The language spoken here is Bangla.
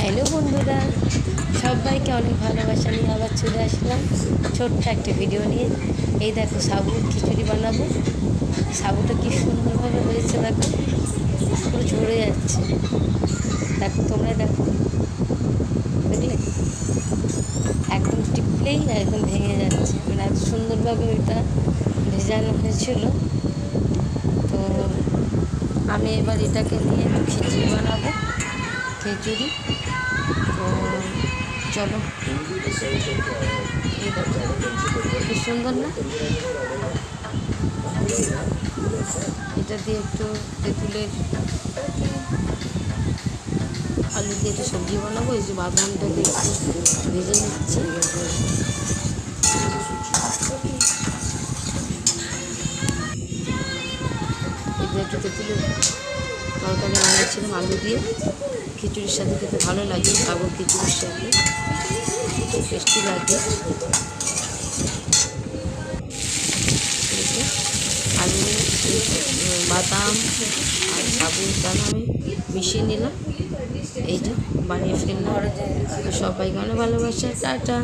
হ্যালো বন্ধুরা, সবাইকে অনেক ভালোবাসা নিয়ে আবার চলে আসলাম ছোট্ট একটা ভিডিও নিয়ে। এই দেখো সাবুর খিচুড়ি বানাবো। সাবুটা কি সুন্দরভাবে হয়েছে, দেখো পুরো ঝরে যাচ্ছে। দেখো তোমরা দেখো, বুঝলে একদম টিপলেই একদম ভেঙে যাচ্ছে, মানে এত সুন্দরভাবে ওইটা ভেজানো হয়েছিল। তো আমি এবার এটাকে নিয়ে খিচুড়ি বানাবো, খিচুড়ি। তো চলো, এই দেখো কি সুন্দর না? এটা দিয়ে একটু তেঁতুলের আলু দিয়ে একটু সবজি বানাবো। এই যে বাদামটাকে একটু ভেজে নিচ্ছি। এটা একটু তেঁতুলের তরকারি বানিয়েছিলাম আলু দিয়ে, খিচুড়ির সাথে খেতে ভালো লাগে। সাবুর খিচুড়ির সাথে টেস্টি লাগে। আলু, বাদাম আর সাবুর দানা আমি মিশিয়ে নিলাম। এই যে বানিয়ে ফেললাম। সবাইকে অনেক ভালোবাসা, টাটা।